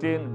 3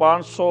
500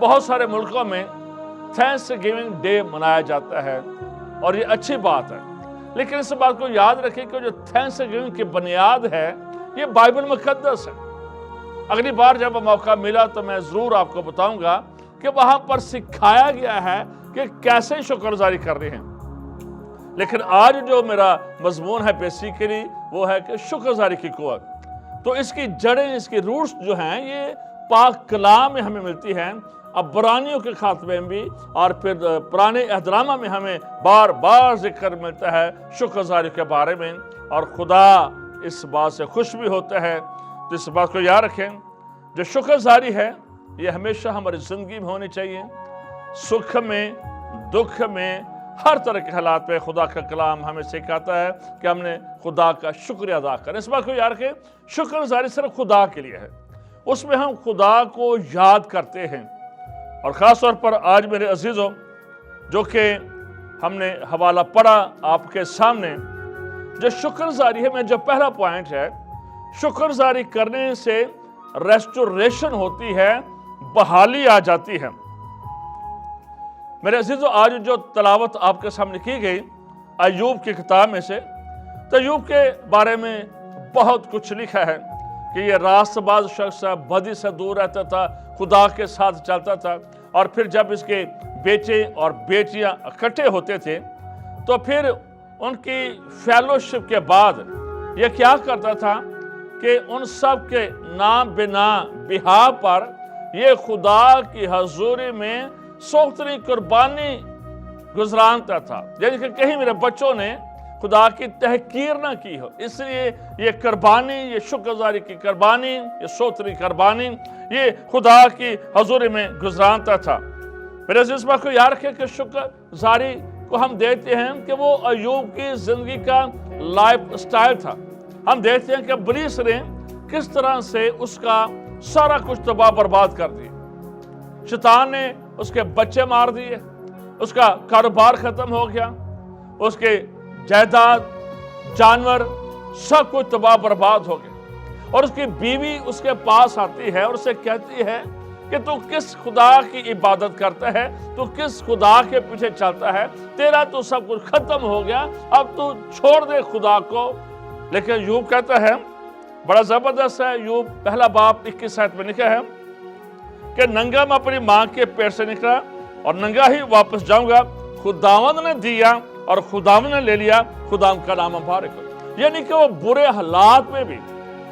بہت سارے ملکوں میں تھینکس گیونگ ڈے منایا جاتا ہے اور یہ اچھی بات ہے، لیکن اس بات کو یاد رکھیں کہ جو تھینکس گیونگ کی بنیاد ہے یہ بائبل مقدس ہے۔ اگلی بار جب موقع ملا تو میں ضرور آپ کو بتاؤں گا کہ وہاں پر سکھایا گیا ہے کہ کیسے شکر گزاری کرنی ہے، لیکن آج جو میرا مضمون ہے بیسیکلی وہ ہے کہ شکر گزاری کی قوت۔ تو اس کی جڑیں، اس کی روٹس جو ہیں یہ پاک کلام میں ہمیں ملتی ہیں، عبرانیوں کے خاتمے میں بھی اور پھر پرانے احدنامہ میں ہمیں بار بار ذکر ملتا ہے شکر گزاری کے بارے میں، اور خدا اس بات سے خوش بھی ہوتا ہے۔ تو اس بات کو یاد رکھیں، جو شکر گزاری ہے یہ ہمیشہ ہماری زندگی میں ہونی چاہیے، سکھ میں، دکھ میں، ہر طرح کے حالات میں۔ خدا کا کلام ہمیں سکھاتا ہے کہ ہم نے خدا کا شکریہ ادا کریں۔ اس بات کو یاد رکھیں، شکر گزاری صرف خدا کے لیے ہے، اس میں ہم خدا کو یاد کرتے ہیں۔ اور خاص طور پر آج میرے عزیزوں، جو کہ ہم نے حوالہ پڑھا آپ کے سامنے، جو شکر گزاری ہے، میں جو پہلا پوائنٹ ہے، شکر گزاری کرنے سے ریسٹوریشن ہوتی ہے، بحالی آ جاتی ہے۔ میرے عزیزوں، آج جو تلاوت آپ کے سامنے کی گئی ایوب کی کتاب میں سے، تو ایوب کے بارے میں بہت کچھ لکھا ہے کہ یہ راست باز شخص بدی سے دور رہتا تھا، خدا کے ساتھ چلتا تھا، اور پھر جب اس کے بیٹے اور بیٹیاں اکٹھے ہوتے تھے تو پھر ان کی فیلوشپ کے بعد یہ کیا کرتا تھا کہ ان سب کے نام بنا بہا پر یہ خدا کی حضوری میں سوختری قربانی گزرانتا تھا، یعنی کہ کہیں میرے بچوں نے خدا کی تحقیر نہ کی ہو، اس لیے یہ قربانی، یہ شکر گزاری کی قربانی، یہ سوختری قربانی یہ خدا کی حضوری میں گزرانتا تھا۔ میرے عزیز بات کو یاد رکھیں کہ شکر گزاری کو ہم دیکھتے ہیں کہ وہ ایوب کی زندگی کا لائف سٹائل تھا۔ ہم دیکھتے ہیں کہ ابلیس نے کس طرح سے اس کا سارا کچھ تباہ برباد کر دیا۔ شیطان نے اس کے بچے مار دیے، اس کا کاروبار ختم ہو گیا، اس کے جائیداد، جانور سب کچھ تباہ برباد ہو گیا، اور اس کی بیوی اس کے پاس آتی ہے اور اسے کہتی ہے کہ تو کس خدا کی عبادت کرتا ہے، تو کس خدا کے پیچھے چلتا ہے، تیرا تو سب کچھ ختم ہو گیا، اب تو چھوڑ دے خدا کو۔ لیکن ایوب کہتا ہے، بڑا زبردست ہے، ایوب پہلا باب 21 آیت میں لکھا ہے کہ ننگا میں اپنی ماں کے پیٹ سے نکلا اور ننگا ہی واپس جاؤں گا، خداوند نے دیا اور خداوند نے لے لیا، خداوند کا نام مبارک ہو۔ یعنی کہ وہ برے حالات میں بھی،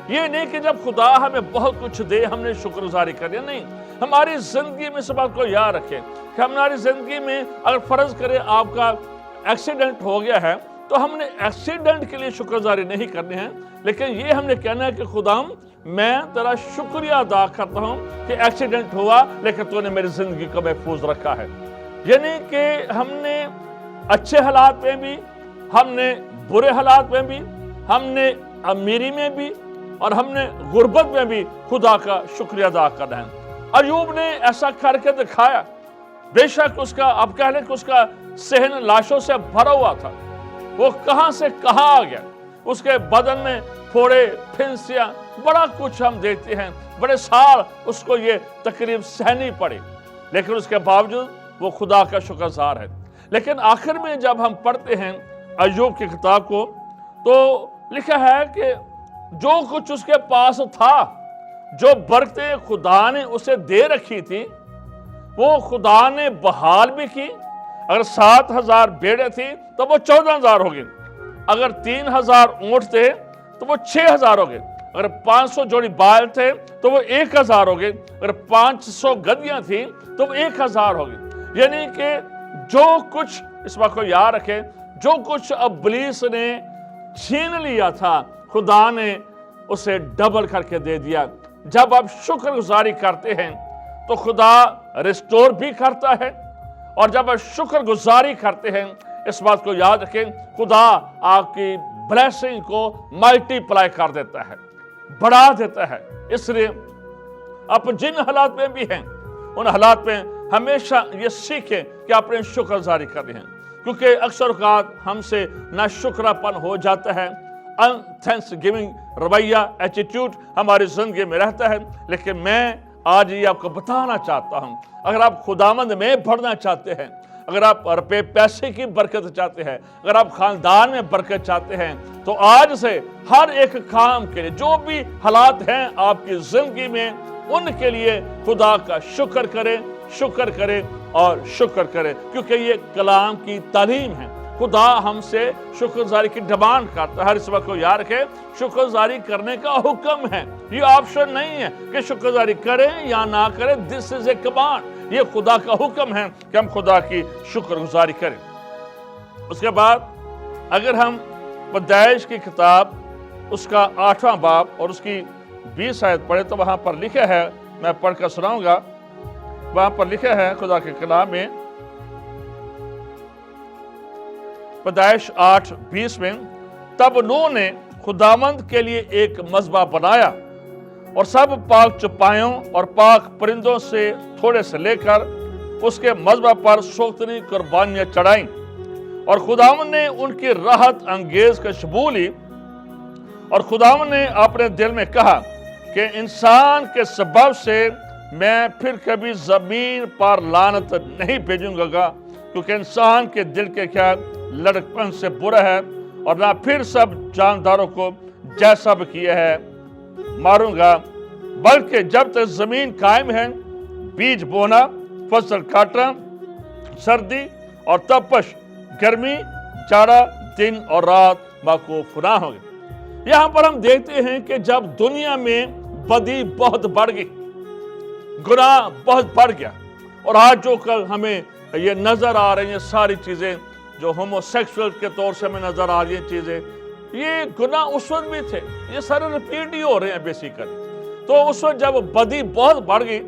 یہ نہیں کہ جب خدا ہمیں بہت کچھ دے ہم نے شکر گزاری کرنی، نہیں، ہماری زندگی میں اس بات کو یاد رکھیں کہ ہماری زندگی میں اگر فرض کرے آپ کا ایکسیڈنٹ ہو گیا ہے تو ہم نے ایکسیڈنٹ کے لیے شکر گزاری نہیں کرنی ہے، لیکن یہ ہم نے کہنا ہے کہ خداوند میں تیرا شکریہ ادا کرتا ہوں کہ ایکسیڈنٹ ہوا لیکن تو نے میری زندگی کو محفوظ رکھا ہے۔ یعنی کہ ہم نے اچھے حالات میں بھی، ہم نے برے حالات میں بھی، ہم نے امیری میں بھی اور ہم نے غربت میں بھی خدا کا شکریہ ادا کرنا ہے۔ ایوب نے ایسا کر کے دکھایا، بے شک اس کا، اب کہہ لیں کہ اس کا صحن لاشوں سے بھرا ہوا تھا، وہ کہاں سے کہاں آ گیا، اس کے بدن میں پھوڑے، پھنسیاں، بڑا کچھ ہم دیکھتے ہیں، بڑے سال اس کو یہ تکلیف سہنی پڑی، لیکن اس کے باوجود وہ خدا کا شکر گزار ہے۔ لیکن آخر میں جب ہم پڑھتے ہیں ایوب کی کتاب کو تو لکھا ہے کہ جو کچھ اس کے پاس تھا، جو برکتیں خدا نے اسے دے رکھی تھی، وہ خدا نے بحال بھی کی۔ اگر 7,000 بھیڑیں تھی تو وہ 14,000 ہو گئی، اگر 3,000 اونٹ تھے تو وہ 6,000 ہو گئے، اگر 500 جوڑی بال تھے تو وہ 1,000 ہو گئے، اگر 500 گدیاں تھیں تو وہ 1,000 ہو گئی۔ یعنی کہ جو کچھ، اس بات کو یاد رکھیں، جو کچھ ابلیس نے چھین لیا تھا خدا نے اسے ڈبل کر کے دے دیا۔ جب آپ شکر گزاری کرتے ہیں تو خدا ریسٹور بھی کرتا ہے، اور جب آپ شکر گزاری کرتے ہیں اس بات کو یاد رکھیں، خدا آپ کی بلیسنگ کو ملٹی پلائی کر دیتا ہے، بڑھا دیتا ہے۔ اس لیے آپ جن حالات میں بھی ہیں ان حالات میں ہمیشہ یہ سیکھیں کہ آپ نے شکر گزاری کرنی ہے، کیونکہ اکثر اوقات ہم سے ناشکرا پن ہو جاتا ہے، ان تھینکس گیونگ رویہ، ایٹیٹیوڈ ہماری زندگی میں رہتا ہے۔ لیکن میں آج یہ آپ کو بتانا چاہتا ہوں، اگر آپ خداوند میں بڑھنا چاہتے ہیں، اگر آپ روپے پیسے کی برکت چاہتے ہیں، اگر آپ خاندان میں برکت چاہتے ہیں، تو آج سے ہر ایک کام کے لیے جو بھی حالات ہیں آپ کی زندگی میں، ان کے لیے خدا کا شکر کریں، شکر کریں اور شکر کریں، کیونکہ یہ کلام کی تعلیم ہے۔ خدا ہم سے شکر گزاری کی ڈیمانڈ کرتا ہے۔ ہر اس وقت کو یاد رکھے، شکر گزاری کرنے کا حکم ہے، یہ آپشن نہیں ہے کہ شکر گزاری کریں یا نہ کریں۔ دس از اے کمانڈ، یہ خدا کا حکم ہے کہ ہم خدا کی شکر گزاری کریں۔ اس کے بعد اگر ہم پیدائش کی کتاب اس کا 8واں باب اور اس کی 20 آیت پڑھے تو وہاں پر لکھا ہے، میں پڑھ کر سناؤں گا، وہاں پر لکھا ہے خدا کے کلام میں، پیدائش 8:20 میں، تب نوح نے خداوند کے لیے ایک مذبح بنایا اور سب پاک چپائیوں اور پاک پرندوں سے تھوڑے سے لے کر اس کے مذبح پر سوختنی قربانیاں چڑھائیں، اور خداوند نے ان کی راحت انگیز کا قبول لی، اور خداوند نے اپنے دل میں کہا کہ انسان کے سبب سے میں پھر کبھی زمین پر لعنت نہیں بھیجوں گا، کیونکہ انسان کے دل کے خیال لڑکپن سے برا ہے، اور نہ پھر سب جانداروں کو جیسا بھی کیا ہے ماروں گا، بلکہ جب تک زمین قائم ہے بیج بونا، فصل کاٹنا، سردی اور تپش، گرمی، جاڑا، دن اور رات موقوف نہ ہوں گے۔ یہاں پر ہم دیکھتے ہیں کہ جب دنیا میں بدی بہت بڑھ گئی، گناہ بہت بڑھ گیا، اور آج جو کل ہمیں یہ نظر آ رہی ہیں ساری چیزیں جو ہومو سیکسول کے طور سے ہمیں نظر آ رہی ہیں چیزیں، یہ گناہ اس وقت بھی تھے، یہ سارے ریپیٹ ہی ہو رہے ہیں بیسیکلی۔ تو اس وقت جب بدی بہت بڑھ گئی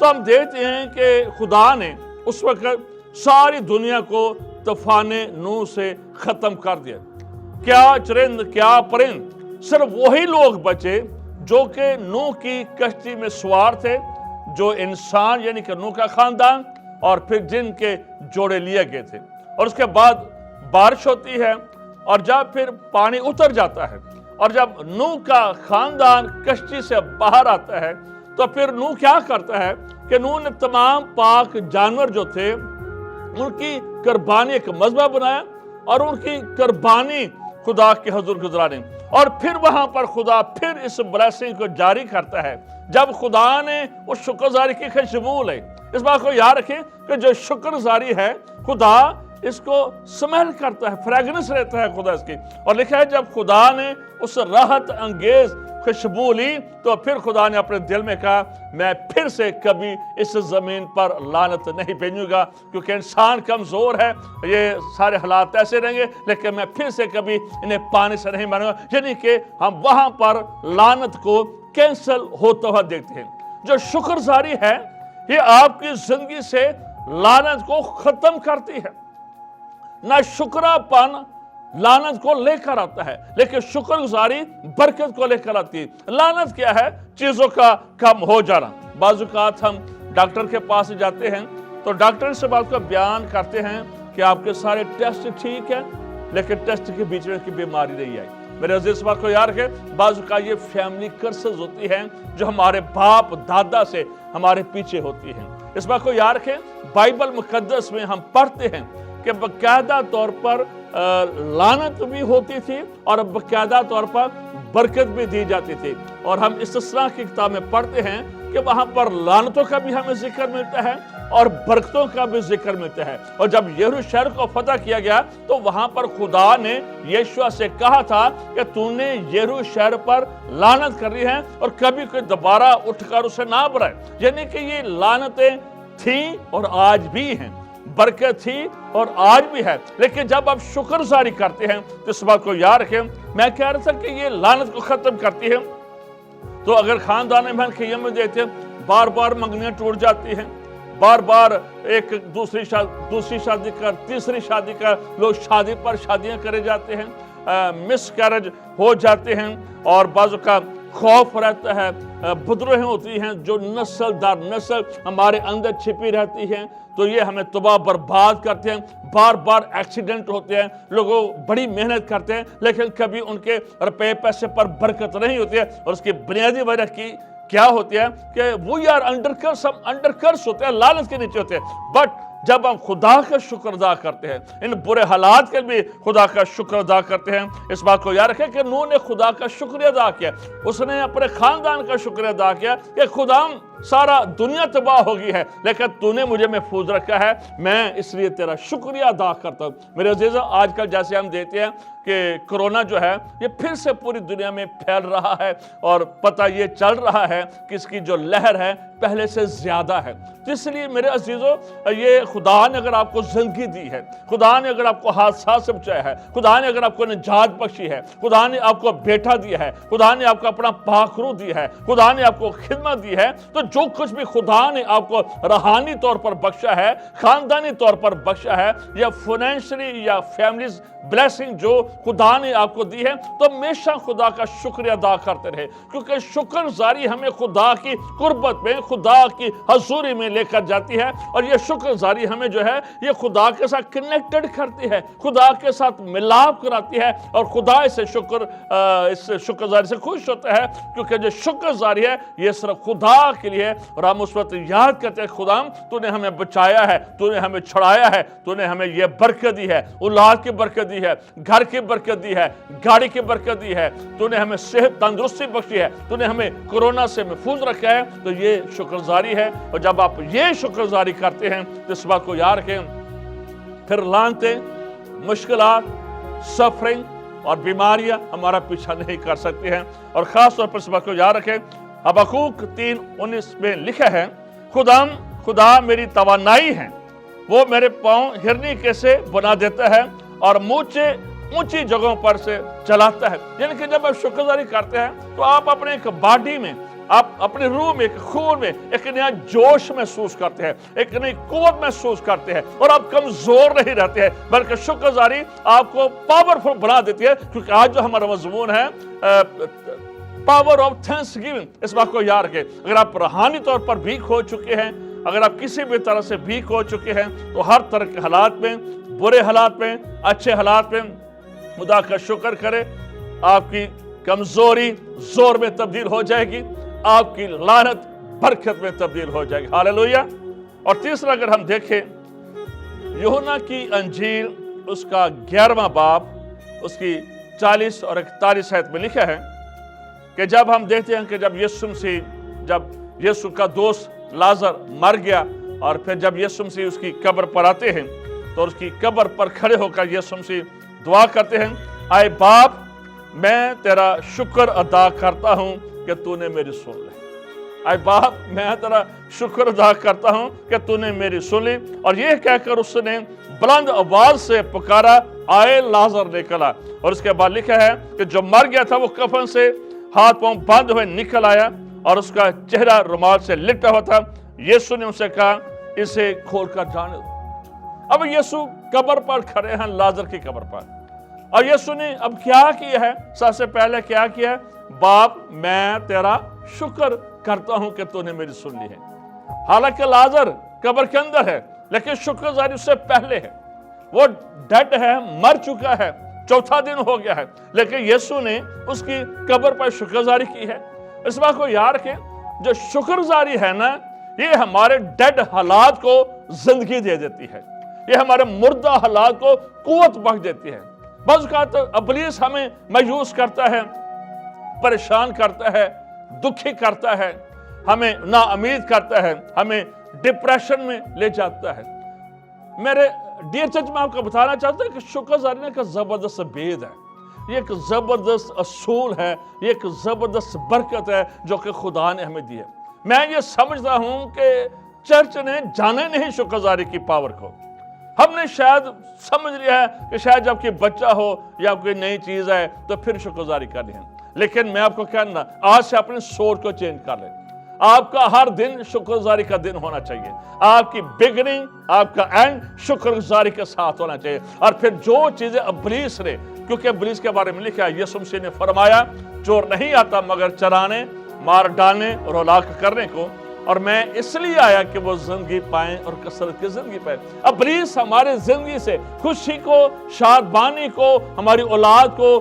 تو ہم دیکھتے ہیں کہ خدا نے اس وقت ساری دنیا کو طوفان نوح سے ختم کر دیا۔ کیا چرند کیا پرند، صرف وہی لوگ بچے جو کہ نوح کی کشتی میں سوار تھے، جو انسان یعنی کہ نوح کا خاندان، اور پھر جن کے جوڑے لیے گئے تھے۔ اور اس کے بعد بارش ہوتی ہے، اور جب پھر پانی اتر جاتا ہے، اور جب نوح کا خاندان کشتی سے باہر آتا ہے، تو پھر نوح کیا کرتا ہے کہ نوح نے تمام پاک جانور جو تھے ان کی قربانی ایک مذبح بنایا، اور ان کی قربانی خدا کے حضور گزارے، اور پھر وہاں پر خدا پھر اس بلیسنگ کو جاری کرتا ہے جب خدا نے اس شکر گزاری کی خوشبو ہے۔ اس بات کو یاد رکھیں کہ جو شکر گزاری ہے خدا اس کو سمیل کرتا ہے، فریگنس رہتا ہے خدا اس کی، اور لکھا ہے جب خدا نے اس راحت انگیز خوشبو لی تو پھر خدا نے اپنے دل میں کہا میں پھر سے کبھی اس زمین پر لعنت نہیں بھیجوں گا، کیونکہ انسان کمزور ہے، یہ سارے حالات ایسے رہیں گے، لیکن میں پھر سے کبھی انہیں پانی سے نہیں ماروں گا۔ یعنی کہ ہم وہاں پر لعنت کو کینسل ہوتا ہوا دیکھتے ہیں۔ جو شکر گزاری ہے یہ آپ کی زندگی سے لعنت کو ختم کرتی ہے۔ نہ شکرا پن لعنت کو لے کر آتا ہے، لیکن شکر گزاری برکت کو لے کر آتی ہے۔ لعنت کیا ہے؟ چیزوں کا کم ہو جانا۔ بعض اوقات ہم ڈاکٹر کے پاس جاتے ہیں تو ڈاکٹر اس بات کو بیان کرتے ہیں کہ آپ کے سارے ٹیسٹ ٹھیک ہیں، لیکن ٹیسٹ کے بیچ میں کی بیماری نہیں آئی۔ میرے عزیز اس بات کو یاد رکھیں، بعض اوقات یہ فیملی کرسز ہوتی ہیں جو ہمارے باپ دادا سے ہمارے پیچھے ہوتی ہیں۔ اس بات کو یاد رکھیں، بائبل مقدس میں ہم پڑھتے ہیں کہ باقاعدہ طور پر لعنت بھی ہوتی تھی اور باقاعدہ طور پر برکت بھی دی جاتی تھی، اور ہم استثناء کی کتاب میں پڑھتے ہیں کہ وہاں پر لعنتوں کا بھی ہمیں ذکر ملتا ہے اور برکتوں کا بھی ذکر ملتا ہے۔ اور جب یریحو شہر کو فتح کیا گیا تو وہاں پر خدا نے یشوع سے کہا تھا کہ تو نے یریحو شہر پر لعنت کر دی ہے اور کبھی کوئی دوبارہ اٹھ کر اسے نہ برائے۔ یعنی کہ یہ لعنتیں تھیں اور آج بھی ہیں، برکت تھی اور آج بھی ہے، لیکن جب آپ شکر گزاری کرتے ہیں تو اس بات کو یاد رکھیں، میں کہہ رہا تھا کہ یہ لعنت کو ختم کرتی ہے۔ تو اگر خاندان میں خیم میں دیتے ہیں، بار بار منگنیاں ٹوٹ جاتی ہیں، بار بار ایک دوسری شادی کر تیسری شادی کر، لوگ شادی پر شادیاں کرے جاتے ہیں، مس کیرج ہو جاتے ہیں، اور بعض کا خوف رہتا ہے، بدروہیں ہوتی ہیں جو نسل در نسل ہمارے اندر چھپی رہتی ہیں، تو یہ ہمیں تباہ برباد کرتے ہیں۔ بار بار ایکسیڈنٹ ہوتے ہیں، لوگوں بڑی محنت کرتے ہیں لیکن کبھی ان کے روپے پیسے پر برکت نہیں ہوتی ہے، اور اس کی بنیادی وجہ کیا ہوتی ہے کہ وی آر انڈر کرس، ہم انڈر کرس ہوتے ہیں، لعنت کے نیچے ہوتے ہیں، بٹ جب ہم خدا کا شکر ادا کرتے ہیں، ان برے حالات کے بھی خدا کا شکر ادا کرتے ہیں، اس بات کو یاد رکھیں کہ نوح نے خدا کا شکر ادا کیا، اس نے اپنے خاندان کا شکر ادا کیا کہ خدا سارا دنیا تباہ ہو گئی ہے لیکن تو نے مجھے محفوظ رکھا ہے، میں اس لیے تیرا شکریہ ادا کرتا ہوں۔ میرے عزیزو، آج کل جیسے ہم دیکھتے ہیں کہ کرونا جو ہے یہ پھر سے پوری دنیا میں پھیل رہا ہے، اور پتہ یہ چل رہا ہے کہ اس کی جو لہر ہے پہلے سے زیادہ ہے، تو اس لیے میرے عزیزو، یہ خدا نے اگر آپ کو زندگی دی ہے، خدا نے اگر آپ کو حادثات سے بچایا ہے، خدا نے اگر آپ کو نجات بخشی ہے، خدا نے آپ کو بیٹا دیا ہے، خدا نے آپ کو اپنا پاک روح دیا ہے، خدا نے آپ کو خدمت دی ہے، تو جو کچھ بھی خدا نے آپ کو روحانی طور پر بخشا ہے، خاندانی طور پر بخشا ہے، یا فائنینشلی یا فیملیز بلیسنگ جو خدا نے آپ کو دی ہے، تو ہمیشہ خدا کا شکریہ ادا کرتے رہے، کیونکہ شکر گزاری ہمیں خدا کی قربت میں، خدا کی حضوری میں لے کر جاتی ہے، اور یہ شکر گزاری ہمیں جو ہے یہ خدا کے ساتھ کنیکٹڈ کرتی ہے، خدا کے ساتھ ملاپ کراتی ہے، اور خدا اس شکر گزاری سے خوش ہوتا ہے، کیونکہ جو شکر گزاری ہے یہ صرف خدا کے لیے، اور ہم اس وقت یاد کرتے ہیں خدا تو نے ہمیں بچایا ہے، تو نے ہمیں چھڑایا ہے، تو نے ہمیں یہ برکت دی ہے، اولاد کی برکت دی ہے، گھر کی برکت دی ہے، گاڑی کی برکت دی ہے، تو نے ہمیں صحت تندرستی بخشی ہے، تو نے ہمیں کورونا سے محفوظ رکھا ہے، تو یہ شکر گزاری ہے۔ اور جب آپ یہ شکر گزاری کرتے ہیں تو اس بات کو یاد رکھیں، پھر لعنتیں، مشکلات، سفرنگ اور بیماریاں ہمارا پیچھا نہیں کر سکتی ہیں، اور خاص طور پر اس بات کو یاد رکھیں، حبقوق 3:19 میں لکھا ہے، خدا میری توانائی ہے، وہ میرے پاؤں ہرنی کے سے بنا دیتا ہے اور مجھے اونچی جگہوں پر سے چلاتا ہے۔ یعنی کہ جب آپ شکر گزاری کرتے ہیں تو آپ اپنے ایک باڈی میں، آپ اپنے روح میں، ایک خون میں ایک نیا جوش محسوس کرتے ہیں، ایک نئی قوت محسوس کرتے ہیں، اور آپ کمزور نہیں رہتے ہیں، بلکہ شکر گزاری آپ کو پاورفل بنا دیتی ہے، کیونکہ آج جو ہمارا مضمون ہے پاور آف تھینکس گیونگ، اس بات کو یاد رکھیں۔ اگر آپ روحانی طور پر ویک ہو چکے ہیں، اگر آپ کسی بھی طرح سے ویک ہو چکے ہیں، تو ہر طرح کے حالات میں، برے حالات میں، اچھے حالات میں خدا کا شکر کرے، آپ کی کمزوری زور میں تبدیل ہو جائے گی، آپ کی لعنت برکت میں تبدیل ہو جائے گی۔ ہاللویا۔ اور تیسرا اگر ہم دیکھیں یوحنا کی انجیل اس کا 11واں باب اس کی 40 اور 41 آیت میں لکھا ہے کہ جب ہم دیکھتے ہیں کہ جب یسوع کا دوست لازر مر گیا، اور پھر جب یسوع مسیح اس کی قبر پر آتے ہیں تو اس کی قبر پر کھڑے ہو کر یسوع مسیح دعا کرتے ہیں، اے باپ، میں تیرا شکر ادا کرتا ہوں کہ تو نے میری سن لی۔ اے باپ، میں تیرا شکر ادا کرتا ہوں کہ تو نے میری سن لی۔ اور یہ کہہ کر اس نے بلند آواز سے پکارا، آئے لازر نکل آ۔ اور اس کے بعد لکھا ہے کہ جو مر گیا تھا وہ کفن سے ہاتھ پاؤں باندھے ہوئے نکل آیا، اور اس کا چہرہ رومال سے لپٹا ہوا تھا۔ یسوع نے ان سے کہا، اسے کھول کر جانے دو۔ اب یسوع قبر پر کھڑے ہیں، لازر کی قبر پر، اور یسوع نے اب کیا کیا ہے؟ سب سے پہلے کیا کیا ہے؟ باپ، میں تیرا شکر کرتا ہوں کہ تو نے میری سن لی ہے۔ حالانکہ لازر قبر کے اندر ہے، لیکن شکر گزاری اس سے پہلے ہے، وہ ڈیڈ ہے، مر چکا ہے، چوتھا دن ہو گیا ہے، لیکن یسوع نے اس کی قبر پر شکر گزاری کی ہے۔ اس بات کو یاد رکھیں، جو شکر گزاری ہے نا، یہ ہمارے ڈیڈ حالات کو زندگی دے دیتی ہے، یہ ہمارے مردہ حالات کو قوت بخش دیتی ہے۔ بعض اوقات ابلیس ہمیں مایوس کرتا ہے، پریشان کرتا ہے، دکھی کرتا ہے، ہمیں نا امید کرتا ہے، ہمیں ڈپریشن میں لے جاتا ہے۔ میرے ڈیئر چرچ، میں آپ کو بتانا چاہتا ہوں کہ شکر گزاری ایک زبردست بید ہے، یہ ایک زبردست اصول ہے، یہ ایک زبردست برکت ہے جو کہ خدا نے ہمیں دی ہے۔ میں یہ سمجھتا ہوں کہ چرچ نے جانا نہیں شکر گزاری کی پاور کو۔ ہم نے شاید سمجھ لیا ہے کہ شاید جب کوئی بچہ ہو یا کوئی نئی چیز ہے تو پھر شکر گزاری کرنی ہے، لیکن میں آپ کو کہنا، آج سے اپنے سوچ کو چینج کر لیں۔ آپ کا ہر دن شکر گزاری کا دن ہونا چاہیے، آپ کی بگننگ، آپ کا اینڈ شکر گزاری کے ساتھ ہونا چاہیے۔ اور پھر جو چیزیں ابلیس نے، کیونکہ ابلیس کے بارے میں لکھا ہے، یسوع مسیح نے فرمایا، چور نہیں آتا مگر چرانے، مار ڈالنے اور ہلاک کرنے کو، اور میں اس لیے آیا کہ وہ زندگی پائیں اور کثرت کی زندگی پائیں۔ ابلیس ہمارے زندگی سے خوشی کو، شادمانی کو، ہماری اولاد کو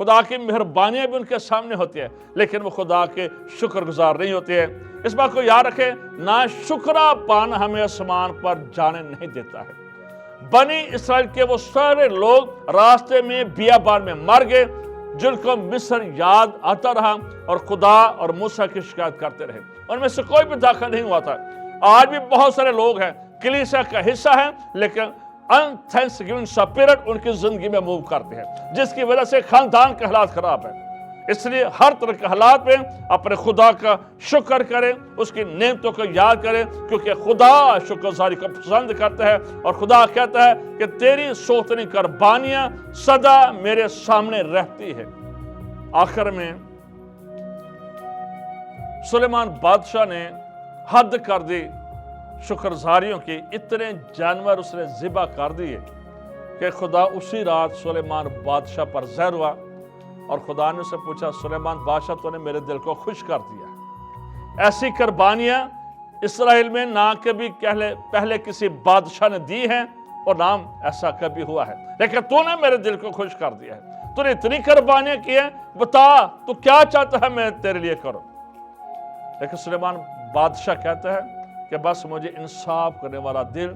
خدا کی مہربانیاں بھی ان کے سامنے ہوتی ہیں، لیکن وہ خدا کے شکر گزار نہیں ہوتے ہیں۔ اس بات کو یاد رکھیں، نا شکرا پان ہمیں آسمان پر جانے نہیں دیتا ہے۔ بنی اسرائیل کے وہ سارے لوگ راستے میں بیابان میں مر گئے جن کو مصر یاد آتا رہا اور خدا اور موسیٰ کی شکایت کرتے رہے، ان میں سے کوئی بھی داخل نہیں ہوا تھا۔ آج بھی بہت سارے لوگ ہیں، کلیسیا کا حصہ ہیں، لیکن ان تھینکس گیونگ سپیرٹ ان کی زندگی میں موو کرتے ہیں، جس کی وجہ سے خاندان کے حالات خراب ہیں۔ اس لیے ہر طرح کے حالات میں اپنے خدا کا شکر کریں، اس کی نعمتوں کو یاد کریں، کیونکہ خدا شکر گزاری کو پسند کرتا ہے، اور خدا کہتا ہے کہ تیری سوتنی قربانیاں سدا میرے سامنے رہتی ہے۔ آخر میں سلیمان بادشاہ نے حد کر دی شکر گزاریوں کی، اتنے جانور اس نے ذبح کر دیے کہ خدا اسی رات سلیمان بادشاہ پر زہر ہوا، اور خدا نے اسے پوچھا، سلیمان بادشاہ تو نے میرے دل کو خوش کر دیا۔ ایسی قربانیاں اسرائیل میں نہ کبھی پہلے کسی بادشاہ نے دی ہیں اور نہ ایسا کبھی ہوا ہے، لیکن تو نے میرے دل کو خوش کر دیا ہے۔ تو نے اتنی قربانیاں کی ہیں، بتا تو کیا چاہتا ہے میں تیرے لیے کروں؟ لیکن سلیمان بادشاہ کہتا ہے کہ بس مجھے انصاف کرنے والا دل،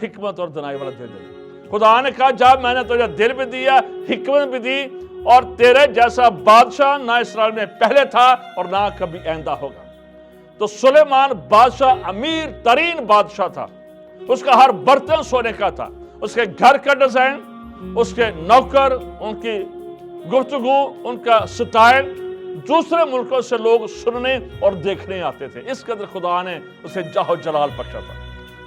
حکمت اور دانائی والا دل دے۔ خدا نے کہا جب میں نے تجھے دل بھی دیا، حکمت بھی دی، اور تیرے جیسا بادشاہ نہ اسرائیل میں پہلے تھا اور نہ کبھی آئندہ ہوگا۔ تو سلیمان بادشاہ امیر ترین بادشاہ تھا، اس کا ہر برتن سونے کا تھا، اس کے گھر کا ڈیزائن، اس کے نوکر، ان کی گفتگو، ان کا سٹائل دوسرے ملکوں سے لوگ سننے اور دیکھنے آتے تھے۔ اس قدر خدا نے اسے جاہ و جلال بخشا تھا،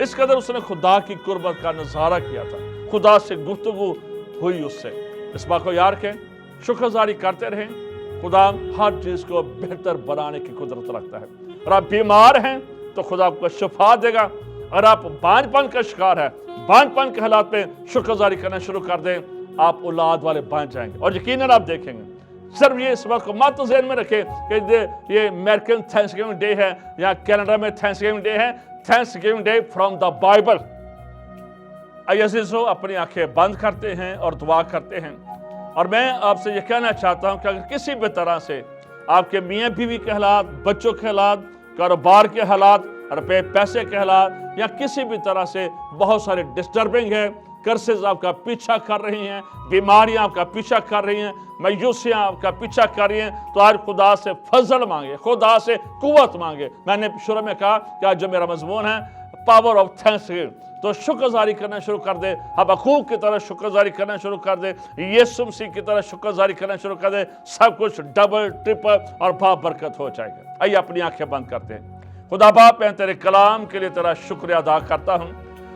اس قدر اس نے خدا کی قربت کا نظارہ کیا تھا، خدا سے گفتگو ہوئی اس سے۔ اس بات کو یاد رکھیں، شکر گزاری کرتے رہیں، خدا ہر چیز کو بہتر بنانے کی قدرت رکھتا ہے۔ اگر آپ بیمار ہیں تو خدا آپ کو شفا دے گا۔ اگر آپ بانجھ پن کا شکار ہے، بانجھ پن کے حالات میں شکر گزاری کرنا شروع کر دیں، آپ اولاد والے بن جائیں گے، اور یقیناً آپ دیکھیں گے۔ صرف یہ اس بات کو مت ذہن میں رکھیں کہ یہ امریکن تھینکس گیونگ ڈے ہے یا کینیڈا میں تھینکس گیونگ ڈے ہے، Thanksgiving Day from the Bible. اے عزیزو، اپنی آنکھیں بند کرتے ہیں اور دعا کرتے ہیں، اور میں آپ سے یہ کہنا چاہتا ہوں کہ اگر کسی بھی طرح سے آپ کے میاں بیوی کے حالات، بچوں کے حالات، کاروبار کے حالات، روپے پیسے کے حالات، یا کسی بھی طرح سے بہت سارے ڈسٹربنگ ہے، کرسز آپ کا پیچھا کر رہی ہیں، بیماریاں آپ کا پیچھا کر رہی ہیں، مایوسیاں آپ کا پیچھا کر رہی ہیں، تو آج خدا سے فضل مانگے، خدا سے قوت مانگے۔ میں نے شروع میں کہا کہ آج جو میرا مضمون ہے پاور آف تھینکس گیونگ، تو شکر گزاری کرنا شروع کر دے، حبقوق کی طرح شکر گزاری کرنا شروع کر دے، یسوع مسیح کی طرح شکر گزاری کرنا شروع کر دے، سب کچھ ڈبل ٹرپل اور برکت ہو جائے گا۔ آئیے اپنی آنکھیں بند کرتے ہیں۔ خدا باپ، میں تیرے کلام کے لیے تیرا شکریہ ادا کرتا ہوں،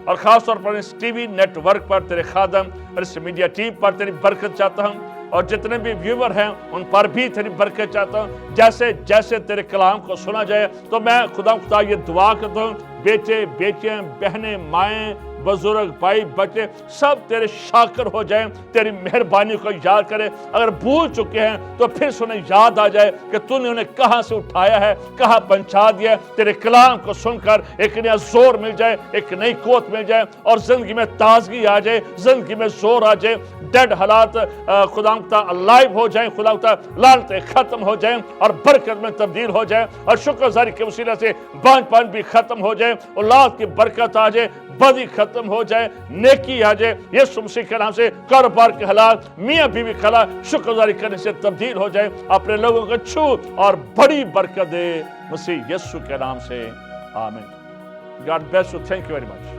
اور خاص طور پر اس ٹی وی نیٹ ورک پر تیرے خادم اور اس میڈیا ٹیم پر تیری برکت چاہتا ہوں، اور جتنے بھی ویور ہیں ان پر بھی تیری برکت چاہتا ہوں۔ جیسے جیسے تیرے کلام کو سنا جائے تو میں خدا یہ دعا کرتا ہوں، بیٹے بیٹیاں، بہنیں، مائیں، بزرگ، بھائی، بچے سب تیرے شاکر ہو جائیں، تیری مہربانی کو یاد کریں۔ اگر بھول چکے ہیں تو پھر سے انہیں یاد آ جائے کہ تو نے انہیں کہاں سے اٹھایا ہے، کہاں پہنچا دیا ہے۔ تیرے کلام کو سن کر ایک نیا زور مل جائے، ایک نئی قوت مل جائے، اور زندگی میں تازگی آ جائے، زندگی میں زور آ جائے، ڈیڈ حالات خدا الائیو ہو جائیں، خدا لعنتیں ختم ہو جائیں اور برکت میں تبدیل ہو جائیں، اور شکر گزاری کے وسیلہ سے بانجھ پن بھی ختم ہو جائے، اولاد کی برکت آ جائے، بدی ختم ہو جائے، نیکی آ جائے۔ یسوع مسیح کے نام سے کاروبار کے حالات، میاں بیوی کے حالات شکر گزاری کرنے سے تبدیل ہو جائے۔ اپنے لوگوں کو چھو اور بڑی برکت دے، مسیح یسوع کے نام سے، آمین۔ God bless you. Thank you very much.